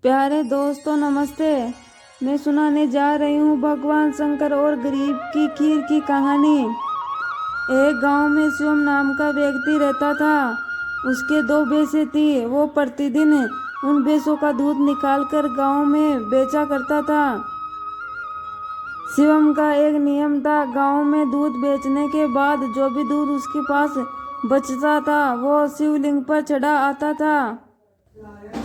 प्यारे दोस्तों नमस्ते। मैं सुनाने जा रही हूँ भगवान शंकर और गरीब की खीर की कहानी। एक गांव में शिवम नाम का व्यक्ति रहता था। उसके 2 भैंसें थी। वो प्रतिदिन उन भैंसों का दूध निकालकर गांव में बेचा करता था। शिवम का एक नियम था, गांव में दूध बेचने के बाद जो भी दूध उसके पास बचता था वो शिवलिंग पर चढ़ा आता था।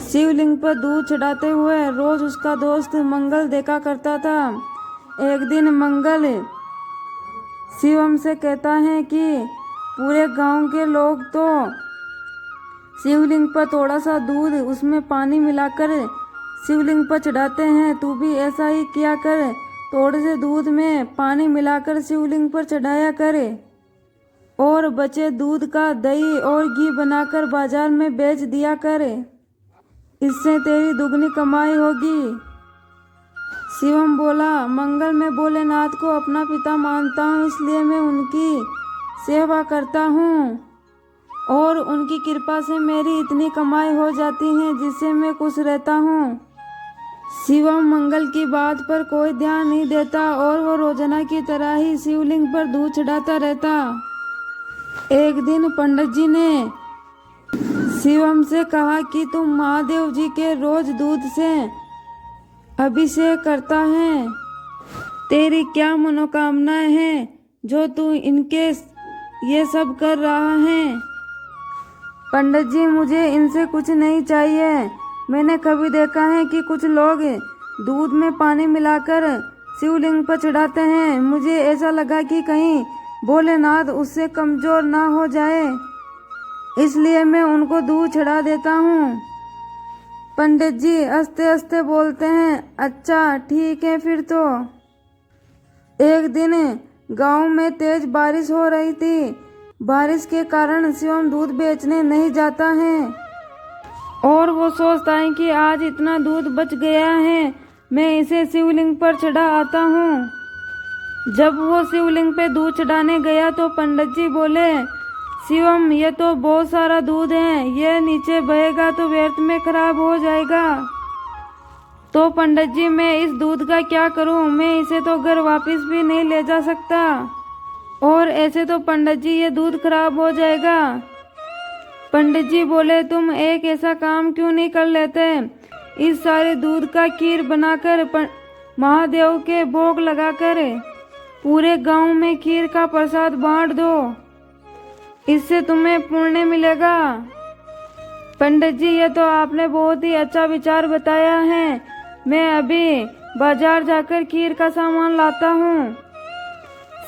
शिवलिंग पर दूध चढ़ाते हुए रोज उसका दोस्त मंगल देखा करता था। एक दिन मंगल शिवम से कहता है कि पूरे गांव के लोग तो शिवलिंग पर थोड़ा सा दूध उसमें पानी मिलाकर शिवलिंग पर चढ़ाते हैं, तू भी ऐसा ही किया कर। थोड़े से दूध में पानी मिलाकर शिवलिंग पर चढ़ाया करे और बचे दूध का दही और घी बनाकर बाजार में बेच दिया करे। इससे तेरी दुगनी कमाई होगी। शिवम बोला, मंगल मैं भोलेनाथ को अपना पिता मानता हूँ, इसलिए मैं उनकी सेवा करता हूँ और उनकी कृपा से मेरी इतनी कमाई हो जाती है जिससे मैं खुश रहता हूँ। शिवम मंगल की बात पर कोई ध्यान नहीं देता और वो रोजाना की तरह ही शिवलिंग पर दूध चढ़ाता रहता। एक दिन पंडित जी ने शिवम से कहा कि तुम महादेव जी के रोज दूध से अभिषेक करता है, तेरी क्या मनोकामनाएं हैं जो तू इनके ये सब कर रहा है? पंडित जी, मुझे इनसे कुछ नहीं चाहिए। मैंने कभी देखा है कि कुछ लोग दूध में पानी मिलाकर शिवलिंग पर चढ़ाते हैं। मुझे ऐसा लगा कि कहीं भोलेनाथ उससे कमजोर ना हो जाए, इसलिए मैं उनको दूध चढ़ा देता हूँ। पंडित जी हंसते हंसते बोलते हैं, अच्छा ठीक है फिर तो। एक दिन गांव में तेज बारिश हो रही थी। बारिश के कारण शिवम दूध बेचने नहीं जाता है और वो सोचता है कि आज इतना दूध बच गया है, मैं इसे शिवलिंग पर चढ़ा आता हूँ। जब वो शिवलिंग पे दूध चढ़ाने गया तो पंडित जी बोले, शिवम ये तो बहुत सारा दूध है, ये नीचे बहेगा तो व्यर्थ में खराब हो जाएगा। तो पंडित जी मैं इस दूध का क्या करूं? मैं इसे तो घर वापस भी नहीं ले जा सकता और ऐसे तो पंडित जी ये दूध खराब हो जाएगा। पंडित जी बोले, तुम एक ऐसा काम क्यों नहीं कर लेते, इस सारे दूध का खीर बनाकर महादेव के भोग लगाकर पूरे गांव में खीर का प्रसाद बांट दो, इससे तुम्हें पुण्य मिलेगा। पंडित जी ये तो आपने बहुत ही अच्छा विचार बताया है, मैं अभी बाजार जाकर खीर का सामान लाता हूँ।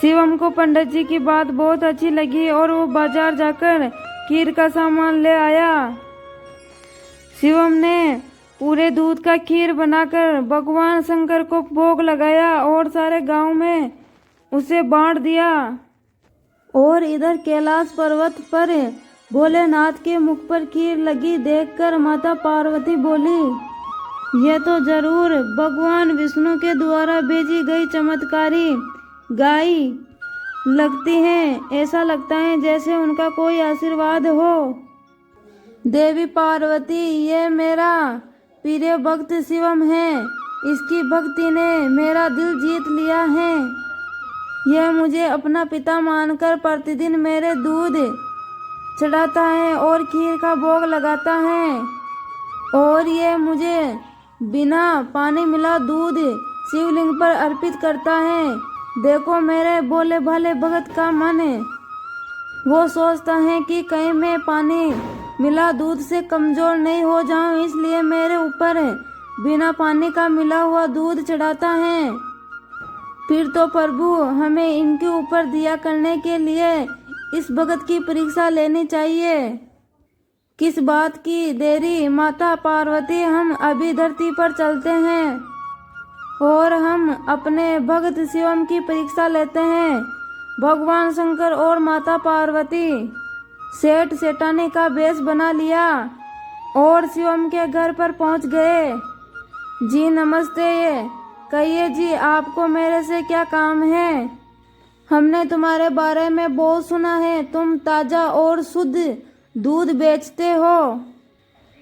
शिवम को पंडित जी की बात बहुत अच्छी लगी और वो बाजार जाकर खीर का सामान ले आया। शिवम ने पूरे दूध का खीर बनाकर भगवान शंकर को भोग लगाया और सारे गांव में उसे बांट दिया। और इधर कैलाश पर्वत पर भोलेनाथ के मुख पर खीर लगी देखकर माता पार्वती बोली, यह तो जरूर भगवान विष्णु के द्वारा भेजी गई चमत्कारी गाय लगती है। ऐसा लगता है जैसे उनका कोई आशीर्वाद हो। देवी पार्वती, ये मेरा प्रिय भक्त शिवम है, इसकी भक्ति ने मेरा दिल जीत लिया है। यह मुझे अपना पिता मानकर प्रतिदिन मेरे दूध चढ़ाता है और खीर का भोग लगाता है और ये मुझे बिना पानी मिला दूध शिवलिंग पर अर्पित करता है। देखो मेरे भोले भाले भगत का मन है, वो सोचता है कि कहीं मैं पानी मिला दूध से कमजोर नहीं हो जाऊं, इसलिए मेरे ऊपर बिना पानी का मिला हुआ दूध चढ़ाता है। फिर तो प्रभु हमें इनके ऊपर दिया करने के लिए इस भगत की परीक्षा लेनी चाहिए। किस बात की देरी माता पार्वती, हम अभी धरती पर चलते हैं और हम अपने भगत शिवम की परीक्षा लेते हैं। भगवान शंकर और माता पार्वती सेठ सेठानी का वेश बना लिया और शिवम के घर पर पहुंच गए। जी नमस्ते, कहिए जी आपको मेरे से क्या काम है? हमने तुम्हारे बारे में बहुत सुना है, तुम ताजा और शुद्ध दूध बेचते हो।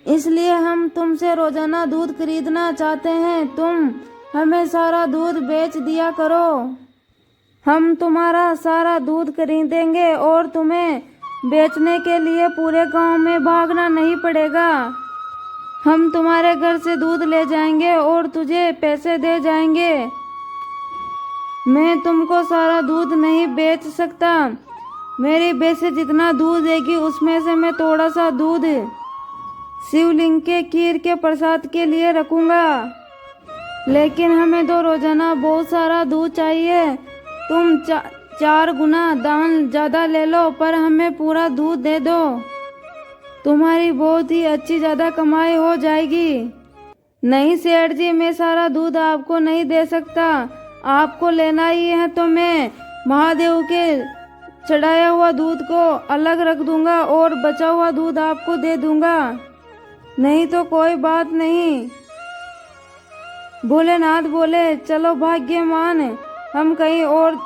इसलिए हम तुमसे रोजाना दूध खरीदना चाहते हैं। तुम हमें सारा दूध बेच दिया करो। हम तुम्हारा सारा दूध खरीदेंगे और तुम्हें बेचने के लिए पूरे गांव में भागना नहीं पड़ेगा। हम तुम्हारे घर से दूध ले जाएंगे और तुझे पैसे दे जाएंगे। मैं तुमको सारा दूध नहीं बेच सकता। मेरी बेसे जितना दूध देगी उसमें से मैं थोड़ा सा दूध शिवलिंग के खीर के प्रसाद के लिए रखूंगा। लेकिन हमें तो रोजाना बहुत सारा दूध चाहिए। तुम 4 गुना दान ज्यादा ले लो, पर हमें पूरा दूध दे दो। तुम्हारी बहुत ही अच्छी ज्यादा कमाई हो जाएगी। नहीं सेठ जी, मैं सारा दूध आपको नहीं दे सकता। आपको लेना ही है तो मैं महादेव के चढ़ाया हुआ दूध को अलग रख दूंगा और बचा हुआ दूध आपको दे दूंगा। नहीं तो कोई बात नहीं। भोलेनाथ बोले, चलो भाग्यमान, हम कहीं और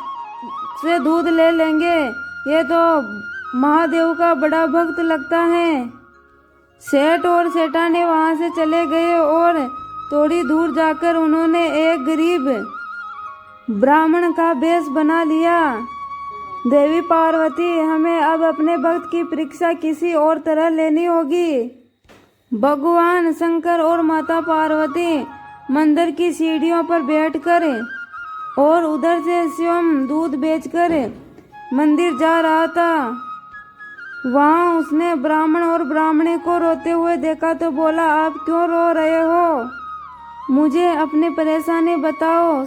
से दूध ले लेंगे। ये तो महादेव का बड़ा भक्त लगता है। सेठ और सेठानी वहां से चले गए और थोड़ी दूर जाकर उन्होंने एक गरीब ब्राह्मण का वेश बना लिया। देवी पार्वती, हमें अब अपने भक्त की परीक्षा किसी और तरह लेनी होगी। भगवान शंकर और माता पार्वती मंदिर की सीढ़ियों पर बैठकर और उधर से शिवम दूध बेचकर मंदिर जा रहा था। वहां उसने ब्राह्मण और ब्राह्मणी को रोते हुए देखा तो बोला, आप क्यों रो रहे हो? मुझे अपनी परेशानी बताओ,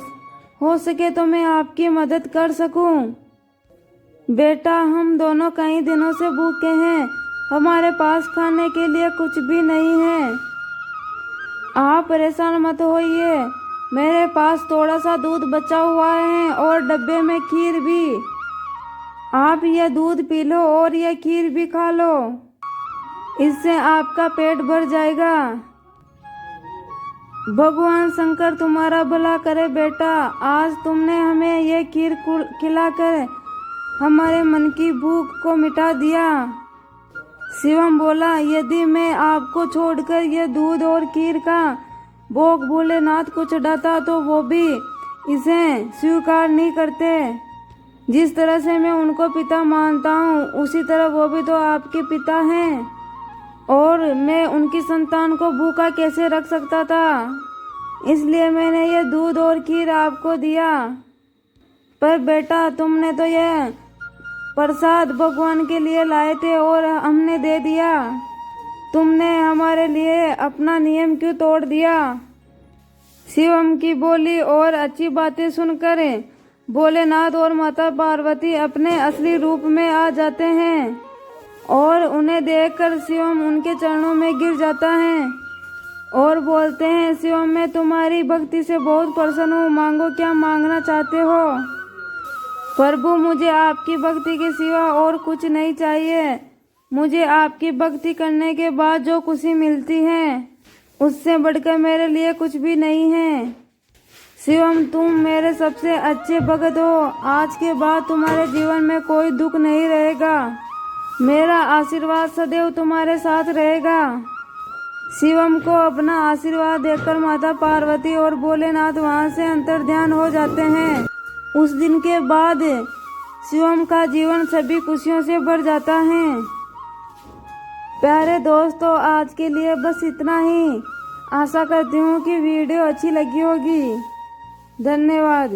हो सके तो मैं आपकी मदद कर सकूं। बेटा, हम दोनों कई दिनों से भूखे हैं। हमारे पास खाने के लिए कुछ भी नहीं है। आप परेशान मत होइए, मेरे पास थोड़ा सा दूध बचा हुआ है और डब्बे में खीर भी। आप यह दूध पी लो और यह खीर भी खा लो, इससे आपका पेट भर जाएगा। भगवान शंकर तुम्हारा भला करे बेटा। आज तुमने हमें यह खीर खिलाकर हमारे मन की भूख को मिटा दिया। शिवम बोला, यदि मैं आपको छोड़कर यह दूध और खीर का भोग भोलेनाथ को चढ़ाता तो वो भी इसे स्वीकार नहीं करते। जिस तरह से मैं उनको पिता मानता हूँ, उसी तरह वो भी तो आपके पिता हैं, और मैं उनकी संतान को भूखा कैसे रख सकता था। इसलिए मैंने ये दूध और खीर आपको दिया। पर बेटा, तुमने तो यह प्रसाद भगवान के लिए लाए थे और हमने दे दिया। तुमने हमारे लिए अपना नियम क्यों तोड़ दिया? शिवम की बोली और अच्छी बातें सुनकर भोलेनाथ और माता पार्वती अपने असली रूप में आ जाते हैं और उन्हें देखकर शिवम उनके चरणों में गिर जाता है और बोलते हैं, शिवम, मैं तुम्हारी भक्ति से बहुत प्रसन्न हूँ। मांगो, क्या मांगना चाहते हो? प्रभु, मुझे आपकी भक्ति के सिवा और कुछ नहीं चाहिए। मुझे आपकी भक्ति करने के बाद जो खुशी मिलती है उससे बढ़कर मेरे लिए कुछ भी नहीं है। शिवम, तुम मेरे सबसे अच्छे भक्त हो। आज के बाद तुम्हारे जीवन में कोई दुख नहीं रहेगा। मेरा आशीर्वाद सदैव तुम्हारे साथ रहेगा। शिवम को अपना आशीर्वाद देकर माता पार्वती और भोलेनाथ वहां से अंतर्ध्यान हो जाते हैं। उस दिन के बाद शिवम का जीवन सभी खुशियों से भर जाता है। प्यारे दोस्तों, आज के लिए बस इतना ही। आशा करती हूँ कि वीडियो अच्छी लगी होगी। धन्यवाद।